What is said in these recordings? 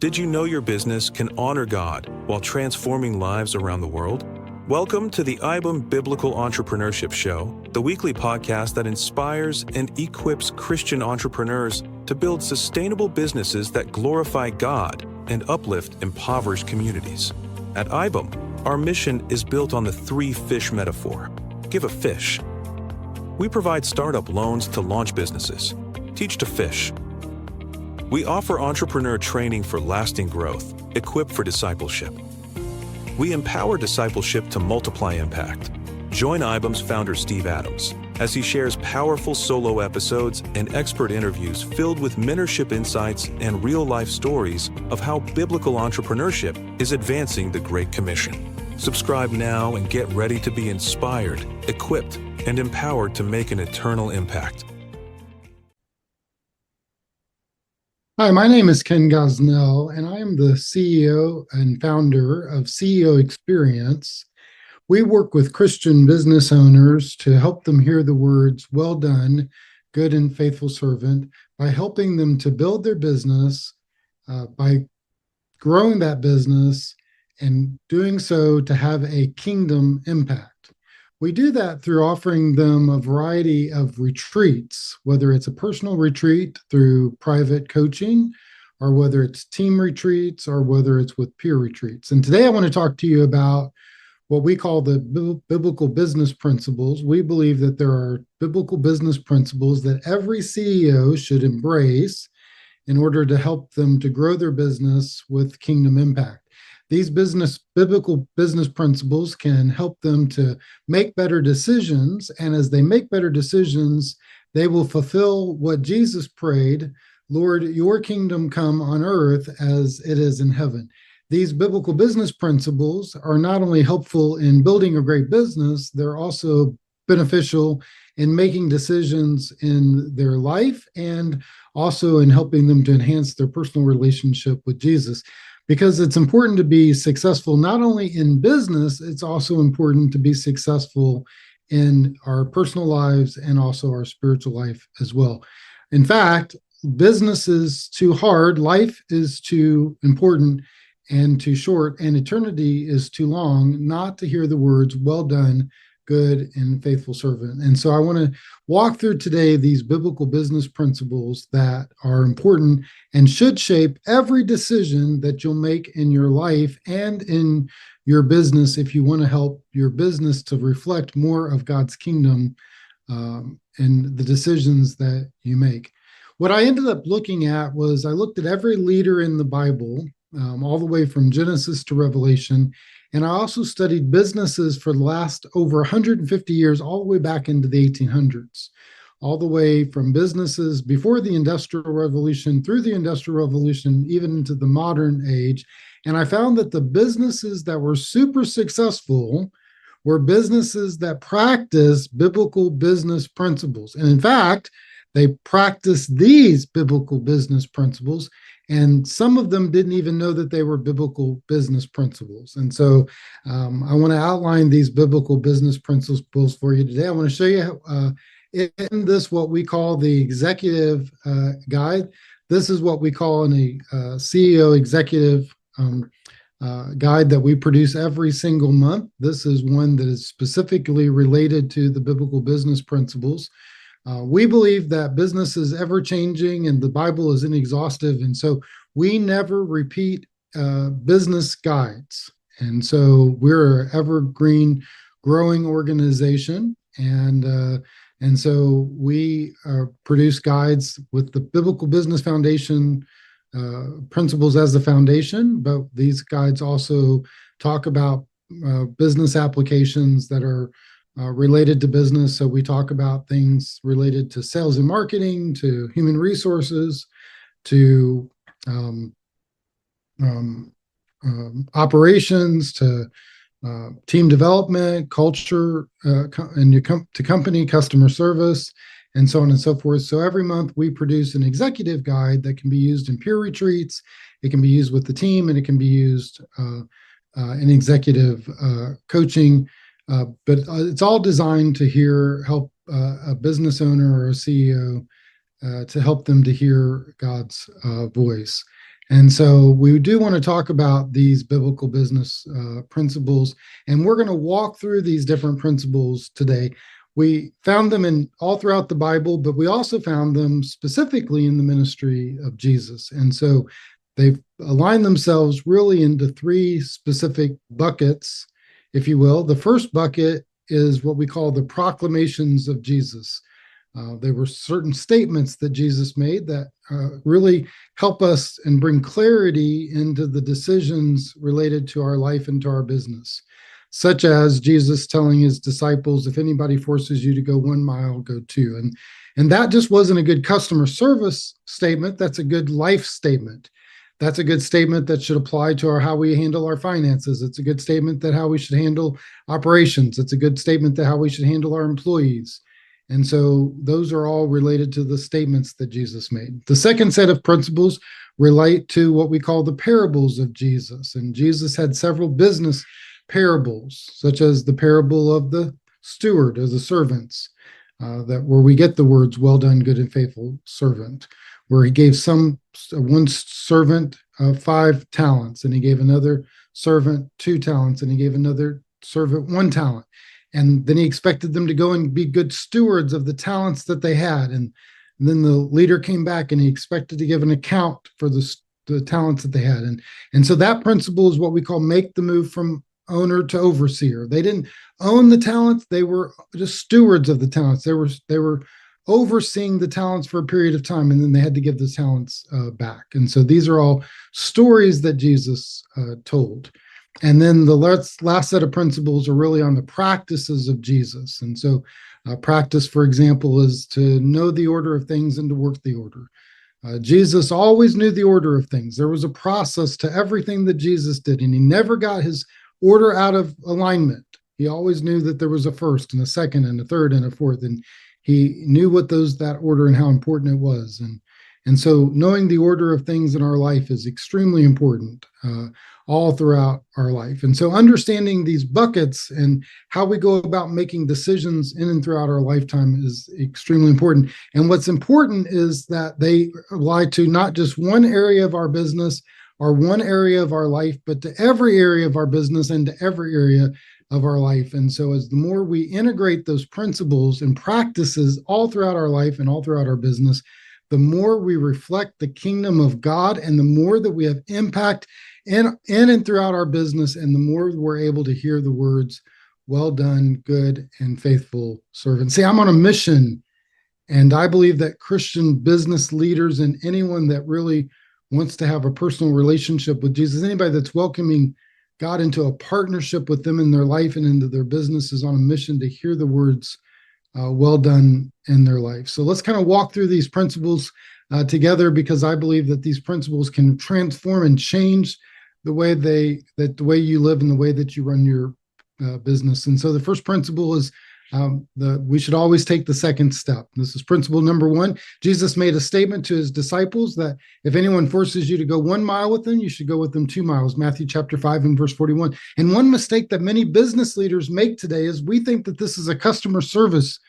Did you know your business can honor God while transforming lives around the world? Welcome to the iBAM Biblical Entrepreneurship Show, the weekly podcast that inspires and equips Christian entrepreneurs to build sustainable businesses that glorify God and uplift impoverished communities. At iBAM, our mission is built on the three fish metaphor. Give a fish. We provide startup loans to launch businesses. Teach to fish. We offer entrepreneur training for lasting growth, equipped for discipleship. We empower discipleship to multiply impact. Join iBAM's founder, Steve Adams, as he shares powerful solo episodes and expert interviews filled with mentorship insights and real-life stories of how biblical entrepreneurship is advancing the Great Commission. Subscribe now and get ready to be inspired, equipped, and empowered to make an eternal impact. Hi, my name is Ken Gosnell, and I am the CEO and founder of CEO Experience. We work with Christian business owners to help them hear the words, "Well done, good and faithful servant," by helping them to build their business, by growing that business, and doing so to have a kingdom impact. We do that through offering them a variety of retreats, whether it's a personal retreat through private coaching, or whether it's team retreats, or whether it's with peer retreats. And today I want to talk to you about what we call the biblical business principles. We believe that there are biblical business principles that every CEO should embrace in order to help them to grow their business with kingdom impact. These biblical business principles can help them to make better decisions, and as they make better decisions, they will fulfill what Jesus prayed, "Lord, your kingdom come on earth as it is in heaven." These biblical business principles are not only helpful in building a great business, they're also beneficial in making decisions in their life and also in helping them to enhance their personal relationship with Jesus. Because it's important to be successful not only in business, it's also important to be successful in our personal lives and also our spiritual life as well. In fact, business is too hard, life is too important and too short, and eternity is too long not to hear the words, "Well done, good and faithful servant." And so I want to walk through today these biblical business principles that are important and should shape every decision that you'll make in your life and in your business if you want to help your business to reflect more of God's kingdom in the decisions that you make. What I ended up looking at was I looked at every leader in the Bible, all the way from Genesis to Revelation. And I also studied businesses for the last over 150 years, all the way back into the 1800s, all the way from businesses before the Industrial Revolution, through the Industrial Revolution, even into the modern age. And I found that the businesses that were super successful were businesses that practiced biblical business principles. And in fact, they practiced these biblical business principles, and some of them didn't even know that they were biblical business principles. And so I want to outline these biblical business principles for you today. I want to show you in this what we call the executive guide. This is what we call in a CEO executive guide that we produce every single month. This is one that is specifically related to the biblical business principles. We believe that business is ever-changing and the Bible is inexhaustive, and so we never repeat business guides. And so we're an evergreen, growing organization, and so we produce guides with the Biblical Business Foundation principles as the foundation, but these guides also talk about business applications that are related to business. So we talk about things related to sales and marketing, to human resources, to operations, to team development, culture, and to company customer service, and so on and so forth. So every month we produce an executive guide that can be used in peer retreats, it can be used with the team, and it can be used in executive coaching. But it's all designed to help a business owner or a CEO to help them to hear God's voice. And so we do want to talk about these biblical business principles, and we're going to walk through these different principles today. We found them in all throughout the Bible, but we also found them specifically in the ministry of Jesus. And so they've aligned themselves really into three specific buckets, if you will. The first bucket is what we call the proclamations of Jesus. There were certain statements that Jesus made that really help us and bring clarity into the decisions related to our life and to our business, such as Jesus telling his disciples, if anybody forces you to go 1 mile, go 2. And that just wasn't a good customer service statement. That's a good life statement. That's a good statement that should apply to how we handle our finances. It's a good statement that how we should handle operations. It's a good statement that how we should handle our employees. And so those are all related to the statements that Jesus made. The second set of principles relate to what we call the parables of Jesus. And Jesus had several business parables, such as the parable of the steward or the servants, that where we get the words, well done, good and faithful servant, where he gave one servant 5 talents, and he gave another servant 2 talents, and he gave another servant 1 talent. And then he expected them to go and be good stewards of the talents that they had. And then the leader came back and he expected to give an account for the talents that they had. And so that principle is what we call make the move from owner to overseer. They didn't own the talents. They were just stewards of the talents. They were overseeing the talents for a period of time, and then they had to give the talents back. And so these are all stories that Jesus told. And then the last set of principles are really on the practices of Jesus. And so practice, for example, is to know the order of things and to work the order. Jesus always knew the order of things. There was a process to everything that Jesus did, and he never got his order out of alignment. He always knew that there was a first and a second and a third and a fourth, and he knew what that order and how important it was. And so knowing the order of things in our life is extremely important all throughout our life. And so understanding these buckets and how we go about making decisions in and throughout our lifetime is extremely important. And what's important is that they apply to not just one area of our business or one area of our life, but to every area of our business and to every area of our life. And so as the more we integrate those principles and practices all throughout our life and all throughout our business, the more we reflect the kingdom of God and the more that we have impact in and throughout our business, and the more we're able to hear the words, well done, good and faithful servant. See, I'm on a mission, and I believe that Christian business leaders and anyone that really wants to have a personal relationship with Jesus, anybody that's welcoming God into a partnership with them in their life and into their business, is on a mission to hear the words, well done in their life. So let's kind of walk through these principles together, because I believe that these principles can transform and change the way you live and the way that you run your business. And so the first principle is we should always take the second step. This is principle number 1. Jesus made a statement to his disciples that if anyone forces you to go 1 mile with them, you should go with them 2 miles. Matthew chapter 5 and verse 41. And one mistake that many business leaders make today is we think that this is a customer service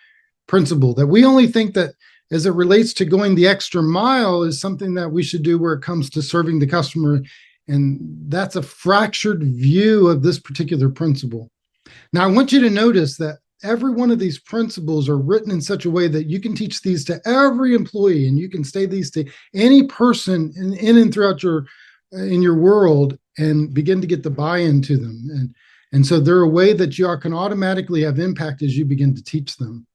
principle, that we only think that as it relates to going the extra mile is something that we should do where it comes to serving the customer. And that's a fractured view of this particular principle. Now, I want you to notice that every one of these principles are written in such a way that you can teach these to every employee, and you can say these to any person in and throughout in your world and begin to get the buy-in to them. And so they're a way that you can automatically have impact as you begin to teach them.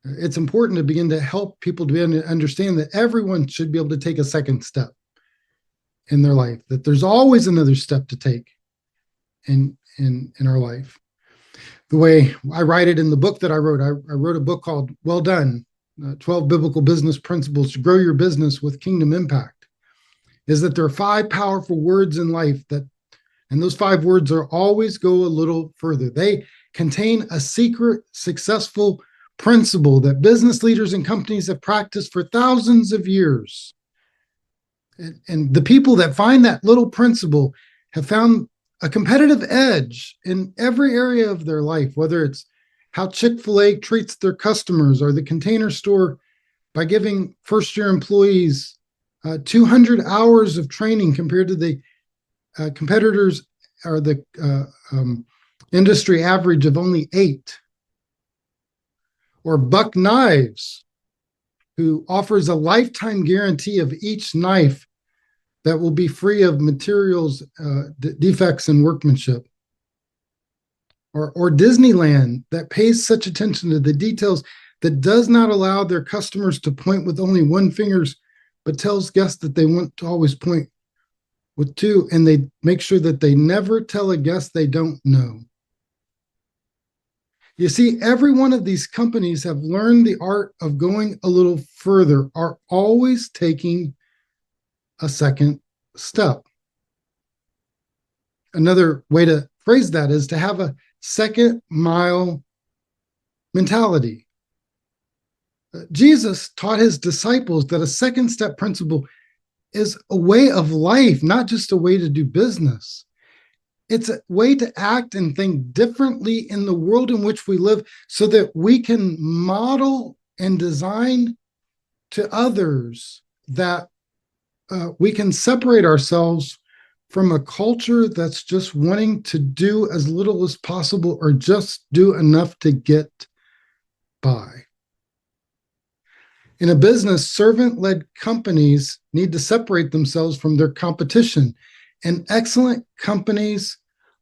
It's important to begin to help people to begin to understand that everyone should be able to take a second step in their life, that there's always another step to take in our life. The way I write it in the book that I wrote a book called Well Done, 12 Biblical Business Principles to Grow Your Business with Kingdom Impact, is that there are 5 powerful words in life and those 5 words are always go a little further. They contain a secret, successful principle that business leaders and companies have practiced for thousands of years. And the people that find that little principle have found a competitive edge in every area of their life, whether it's how Chick-fil-A treats their customers or the Container Store by giving first-year employees 200 hours of training compared to the competitors or the industry average of only 8. Or Buck Knives, who offers a lifetime guarantee of each knife that will be free of materials, defects, and workmanship. Or Disneyland, that pays such attention to the details that does not allow their customers to point with only one finger, but tells guests that they want to always point with 2, and they make sure that they never tell a guest they don't know. You see, every one of these companies have learned the art of going a little further, are always taking a second step. Another way to phrase that is to have a second mile mentality. Jesus taught his disciples that a second step principle is a way of life, not just a way to do business. It's a way to act and think differently in the world in which we live so that we can model and design to others that we can separate ourselves from a culture that's just wanting to do as little as possible or just do enough to get by. In a business, servant-led companies need to separate themselves from their competition, and excellent companies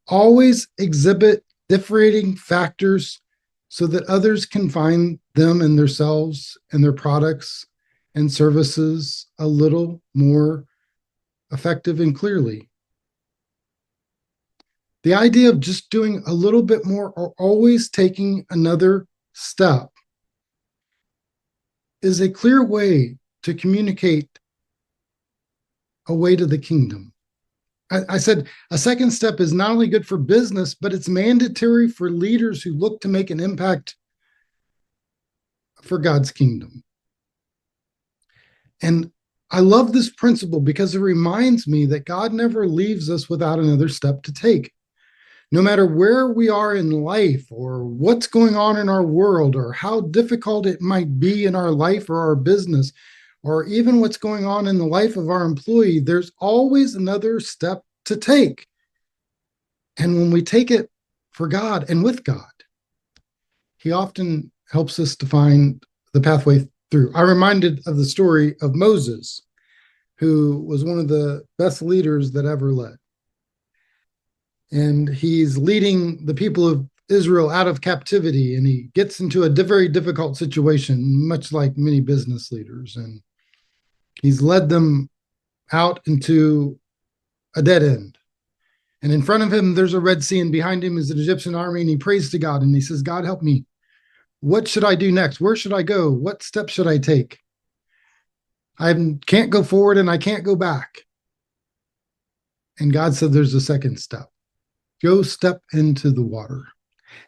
always exhibit differentiating factors so that others can find them in themselves and their products and services a little more effective and clearly. The idea of just doing a little bit more or always taking another step is a clear way to communicate a way to the kingdom. I said a second step is not only good for business, but it's mandatory for leaders who look to make an impact for God's kingdom. And I love this principle because it reminds me that God never leaves us without another step to take. No matter where we are in life or what's going on in our world or how difficult it might be in our life or our business, or even what's going on in the life of our employee, there's always another step to take. And when we take it for God and with God, He often helps us to find the pathway through. I'm reminded of the story of Moses, who was one of the best leaders that ever led. And he's leading the people of Israel out of captivity, and he gets into a very difficult situation, much like many business leaders. And he's led them out into a dead end. And in front of him, there's a Red Sea, and behind him is an Egyptian army, and he prays to God, and he says, God, help me. What should I do next? Where should I go? What steps should I take? I can't go forward, and I can't go back. And God said, there's a second step. Go step into the water.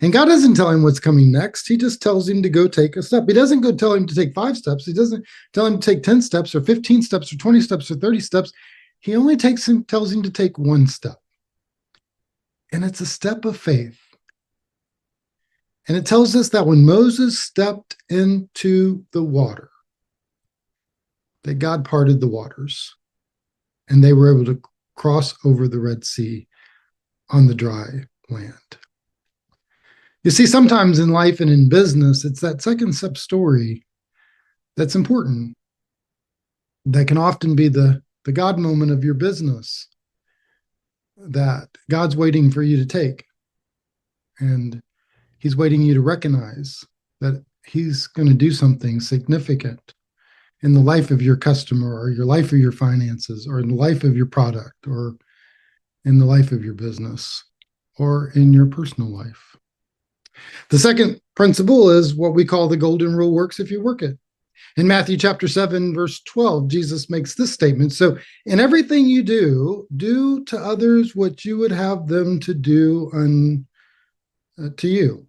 And God doesn't tell him what's coming next. He just tells him to go take a step. He doesn't go tell him to take 5 steps. He doesn't tell him to take 10 steps or 15 steps or 20 steps or 30 steps. He only tells him to take 1 step. And it's a step of faith. And it tells us that when Moses stepped into the water, that God parted the waters and they were able to cross over the Red Sea on the dry land. You see, sometimes in life and in business, it's that second step story that's important. That can often be the God moment of your business that God's waiting for you to take. And He's waiting you to recognize that He's going to do something significant in the life of your customer or your life of your finances or in the life of your product or in the life of your business or in your personal life. The second principle is what we call the golden rule: works if you work it. In Matthew chapter 7, verse 12, Jesus makes this statement. So in everything you do, do to others what you would have them to do to you.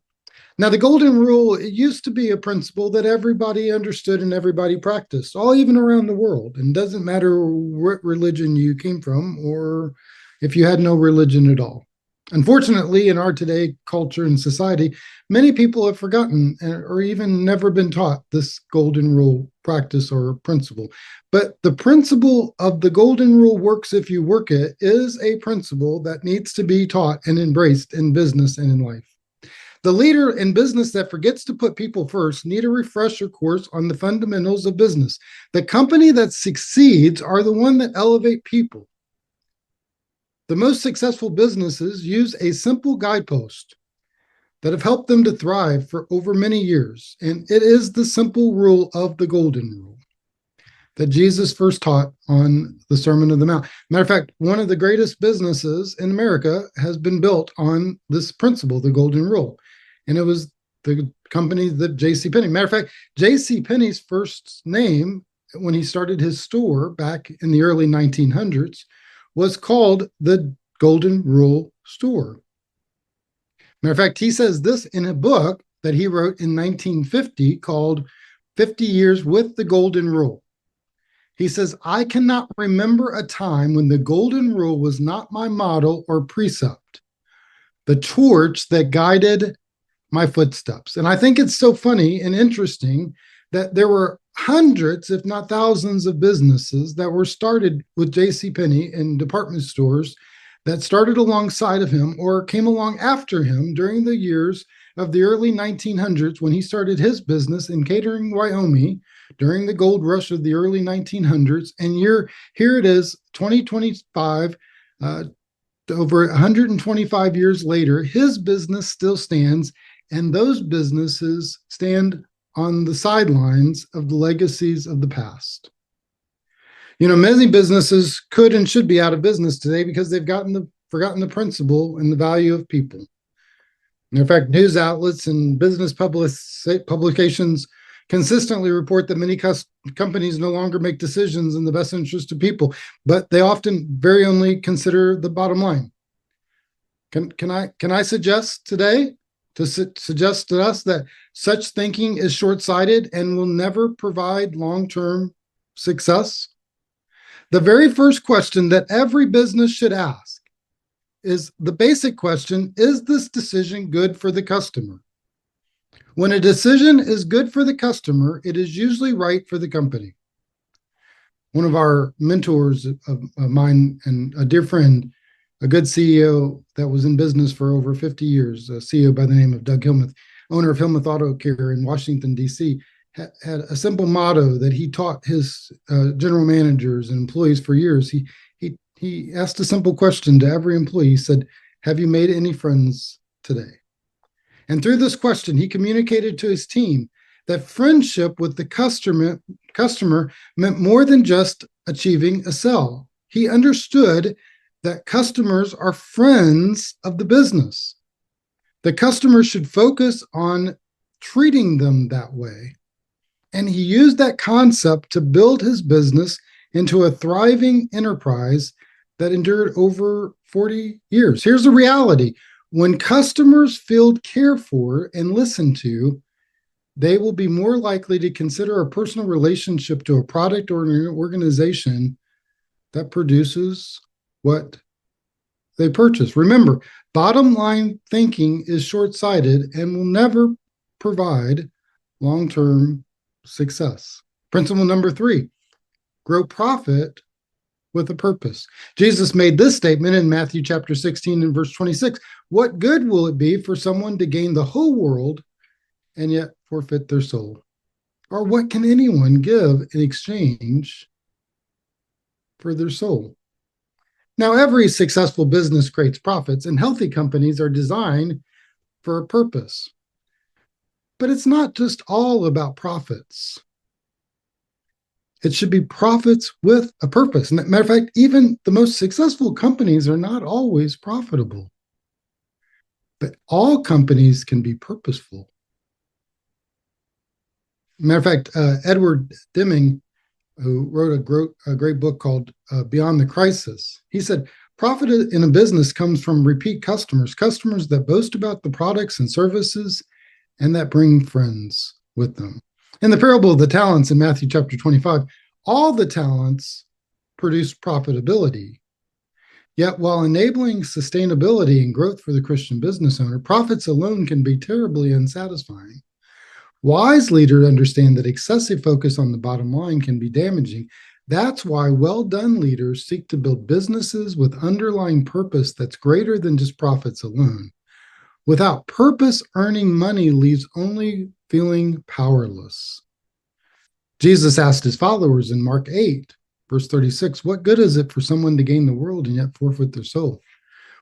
Now, the golden rule, it used to be a principle that everybody understood and everybody practiced, all even around the world. And it doesn't matter what religion you came from or if you had no religion at all. Unfortunately, in our today culture and society, many people have forgotten or even never been taught this golden rule practice or principle. But the principle of the golden rule works if you work it is a principle that needs to be taught and embraced in business and in life. The leader in business that forgets to put people first need a refresher course on the fundamentals of business. The company that succeeds are the one that elevate people. The most successful businesses use a simple guidepost that have helped them to thrive for over many years. And it is the simple rule of the golden rule that Jesus first taught on the Sermon on the Mount. Matter of fact, one of the greatest businesses in America has been built on this principle, the golden rule. And it was the company that J.C. Penney. Matter of fact, J.C. Penney's first name when he started his store back in the early 1900s was called the Golden Rule Store. Matter of fact, he says this in a book that he wrote in 1950 called 50 Years with the Golden Rule. He says, I cannot remember a time when the golden rule was not my model or precept, the torch that guided my footsteps. And I think it's so funny and interesting that there were hundreds, if not thousands, of businesses that were started with J.C. Penney in department stores that started alongside of him or came along after him during the years of the early 1900s when he started his business in Catering, Wyoming, during the gold rush of the early 1900s. And here it is, 2025, over 125 years later, his business still stands, and those businesses stand on the sidelines of the legacies of the past. You know, many businesses could and should be out of business today because they've forgotten the principle and the value of people. And in fact, news outlets and business publications consistently report that many companies no longer make decisions in the best interest of people, but they often very only consider the bottom line. Can I suggest today to suggest to us that such thinking is short-sighted and will never provide long-term success? The very first question that every business should ask is the basic question, is this decision good for the customer? When a decision is good for the customer, it is usually right for the company. One of our mentors of mine and a dear friend, a good CEO that was in business for over 50 years, a CEO by the name of Doug Hillmuth, owner of Hillmuth Auto Care in Washington, D.C., had a simple motto that he taught his general managers and employees for years. He asked a simple question to every employee. He said, have you made any friends today? And through this question, he communicated to his team that friendship with the customer meant more than just achieving a sale. He understood that customers are friends of the business. The customer should focus on treating them that way. And he used that concept to build his business into a thriving enterprise that endured over 40 years. Here's the reality. When customers feel cared for and listened to, they will be more likely to consider a personal relationship to a product or an organization that produces what they purchase. Remember, bottom line thinking is short-sighted and will never provide long-term success. Principle number 3, grow profit with a purpose. Jesus made this statement in Matthew chapter 16 and verse 26. What good will it be for someone to gain the whole world and yet forfeit their soul? Or what can anyone give in exchange for their soul? Now, every successful business creates profits, and healthy companies are designed for a purpose. But it's not just all about profits. It should be profits with a purpose. And matter of fact, even the most successful companies are not always profitable. But all companies can be purposeful. Matter of fact, Edward Deming, who wrote a great book called Beyond the Crisis, he said, profit in a business comes from repeat customers that boast about the products and services and that bring friends with them. In the parable of the talents in Matthew chapter 25, all the talents produce profitability. Yet, while enabling sustainability and growth for the Christian business owner, profits alone can be terribly unsatisfying. Wise leaders understand that excessive focus on the bottom line can be damaging. That's why well-done leaders seek to build businesses with underlying purpose that's greater than just profits alone. Without purpose, earning money leaves only feeling powerless. Jesus asked his followers in Mark 8, verse 36, what good is it for someone to gain the world and yet forfeit their soul?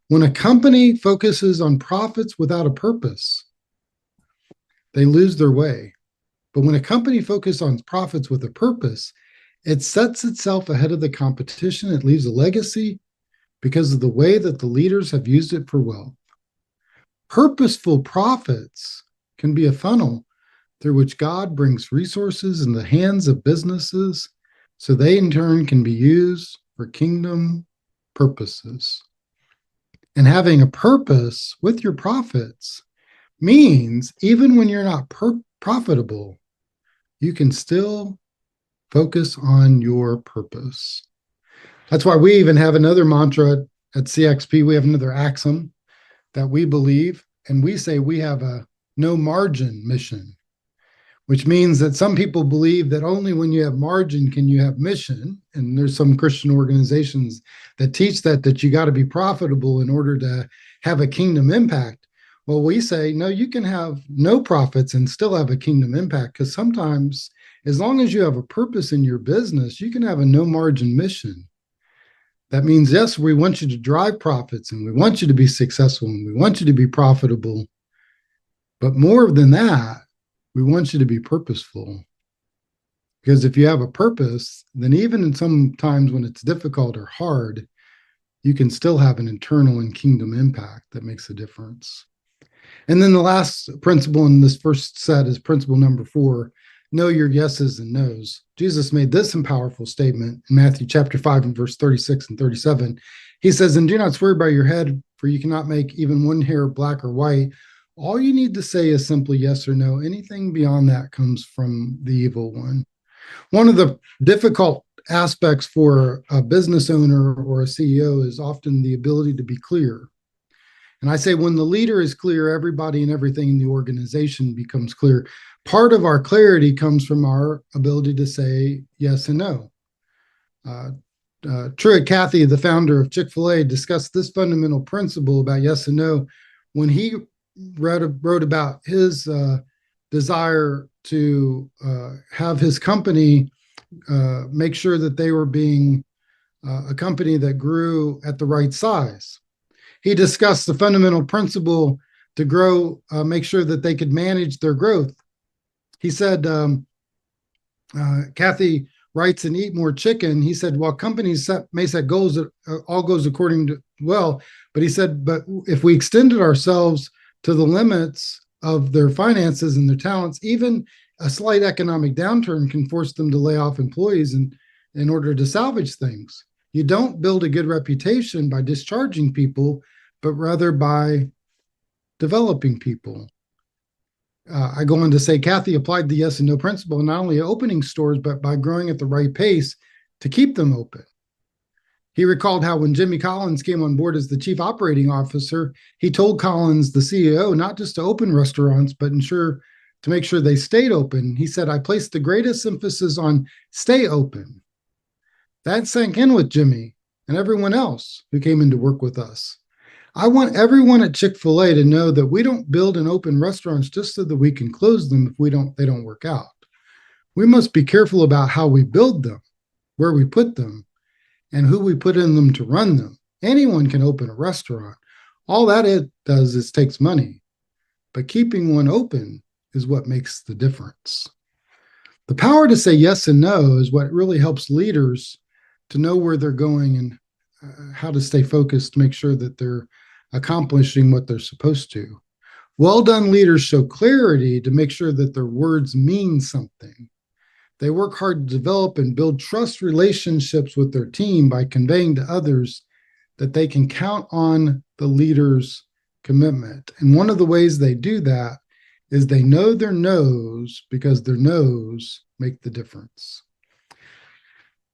When a company focuses on profits without a purpose, they lose their way. But when a company focuses on profits with a purpose, it sets itself ahead of the competition. It leaves a legacy because of the way that the leaders have used it for wealth. Purposeful profits can be a funnel through which God brings resources in the hands of businesses so they in turn can be used for kingdom purposes. And having a purpose with your profits means even when you're not profitable, you can still focus on your purpose. That's why we even have another mantra at CXP. We have another axiom that we believe, and we say we have a no margin mission, which means that some people believe that only when you have margin can you have mission. And there's some Christian organizations that teach that you got to be profitable in order to have a kingdom impact. Well, we say, no, you can have no profits and still have a kingdom impact, because sometimes, as long as you have a purpose in your business, you can have a no margin mission. That means, yes, we want you to drive profits and we want you to be successful and we want you to be profitable. But more than that, we want you to be purposeful. Because if you have a purpose, then even in some times when it's difficult or hard, you can still have an internal and kingdom impact that makes a difference. And then the last principle in this first set is principle number 4, know your yeses and nos. Jesus made this powerful statement in Matthew chapter 5 and verse 36 and 37. He says, and do not swear by your head, for you cannot make even one hair black or white. All you need to say is simply yes or no. Anything beyond that comes from the evil one. One of the difficult aspects for a business owner or a CEO is often the ability to be clear. And I say when the leader is clear, everybody and everything in the organization becomes clear. Part of our clarity comes from our ability to say yes and no. Truett Cathy, the founder of Chick-fil-A, discussed this fundamental principle about yes and no when he wrote about his desire to have his company make sure that they were being a company that grew at the right size. He discussed the fundamental principle to grow, make sure that they could manage their growth. He said, Cathy writes in Eat More Chicken, he said, while companies may set goals that all goes according to well, but he said, but if we extended ourselves to the limits of their finances and their talents, even a slight economic downturn can force them to lay off employees in order to salvage things. You don't build a good reputation by discharging people, but rather by developing people. I go on to say, Cathy applied the yes and no principle, not only opening stores, but by growing at the right pace to keep them open. He recalled how when Jimmy Collins came on board as the chief operating officer, he told Collins, the CEO, not just to open restaurants, but to make sure they stayed open. He said, I placed the greatest emphasis on stay open. That sank in with Jimmy and everyone else who came in to work with us. I want everyone at Chick-fil-A to know that we don't build and open restaurants just so that we can close them if they don't work out. We must be careful about how we build them, where we put them, and who we put in them to run them. Anyone can open a restaurant. All that it does is takes money. But keeping one open is what makes the difference. The power to say yes and no is what really helps leaders to know where they're going and how to stay focused to make sure that they're accomplishing what they're supposed to. Well-done leaders show clarity to make sure that their words mean something. They work hard to develop and build trust relationships with their team by conveying to others that they can count on the leader's commitment. And one of the ways they do that is they know their no's because their no's make the difference.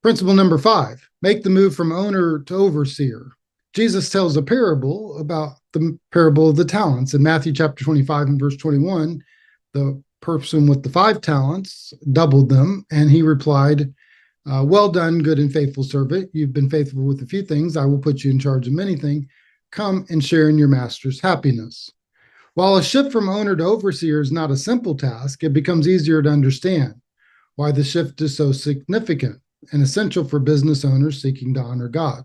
Principle number 5, make the move from owner to overseer. Jesus tells a parable about the parable of the talents. In Matthew chapter 25 and verse 21, the person with the 5 talents doubled them, and he replied, well done, good and faithful servant. You've been faithful with a few things. I will put you in charge of many things. Come and share in your master's happiness. While a shift from owner to overseer is not a simple task, it becomes easier to understand why the shift is so significant and essential for business owners seeking to honor God.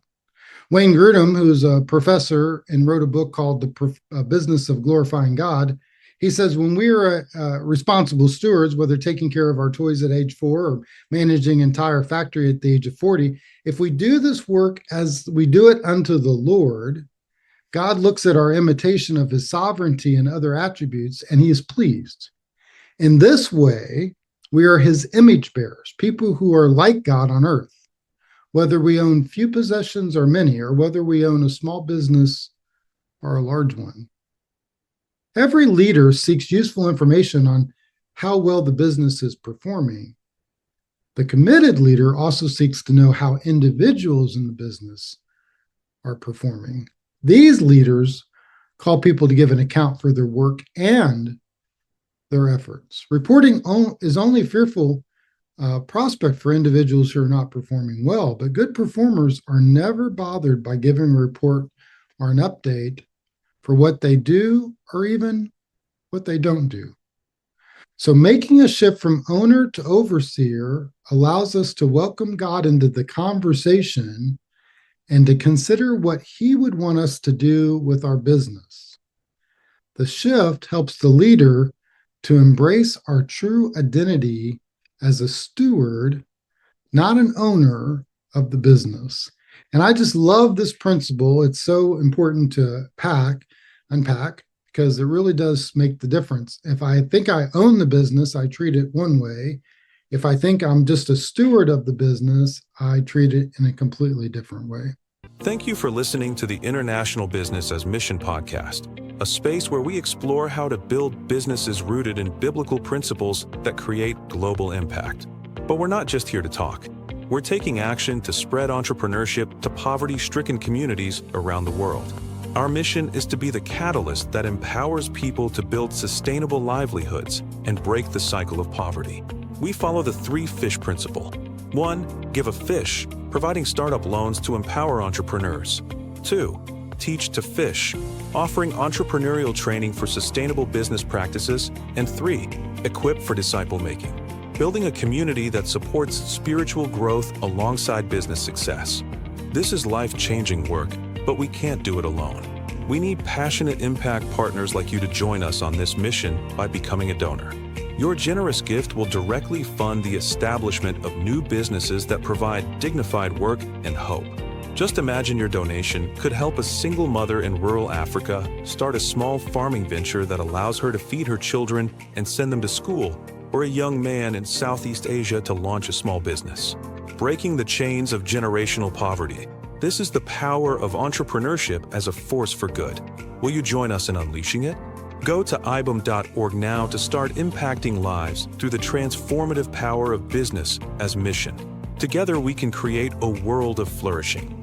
Wayne Grudem, who's a professor and wrote a book called The Business of Glorifying God, he says, when we are responsible stewards, whether taking care of our toys at age 4 or managing an entire factory at the age of 40, if we do this work as we do it unto the Lord, God looks at our imitation of his sovereignty and other attributes, and he is pleased. In this way, we are his image bearers, people who are like God on earth. Whether we own few possessions or many, or whether we own a small business or a large one. Every leader seeks useful information on how well the business is performing. The committed leader also seeks to know how individuals in the business are performing. These leaders call people to give an account for their work and their efforts. Reporting is only fearful prospect for individuals who are not performing well, but good performers are never bothered by giving a report or an update for what they do or even what they don't do. So making a shift from owner to overseer allows us to welcome God into the conversation and to consider what he would want us to do with our business. The shift helps the leader to embrace our true identity as a steward, not an owner of the business. And I just love this principle. It's so important to unpack, because it really does make the difference. If I think I own the business, I treat it one way. If I think I'm just a steward of the business, I treat it in a completely different way. Thank you for listening to the International Business as Mission podcast, a space where we explore how to build businesses rooted in biblical principles that create global impact. But we're not just here to talk. We're taking action to spread entrepreneurship to poverty-stricken communities around the world. Our mission is to be the catalyst that empowers people to build sustainable livelihoods and break the cycle of poverty. We follow the 3 fish principle. 1, give a fish, providing startup loans to empower entrepreneurs. 2, teach to fish, offering entrepreneurial training for sustainable business practices. And 3, equip for disciple making, building a community that supports spiritual growth alongside business success. This is life-changing work, but we can't do it alone. We need passionate impact partners like you to join us on this mission by becoming a donor. Your generous gift will directly fund the establishment of new businesses that provide dignified work and hope. Just imagine your donation could help a single mother in rural Africa start a small farming venture that allows her to feed her children and send them to school, or a young man in Southeast Asia to launch a small business. Breaking the chains of generational poverty. This is the power of entrepreneurship as a force for good. Will you join us in unleashing it? Go to ibam.org now to start impacting lives through the transformative power of business as mission. Together we can create a world of flourishing.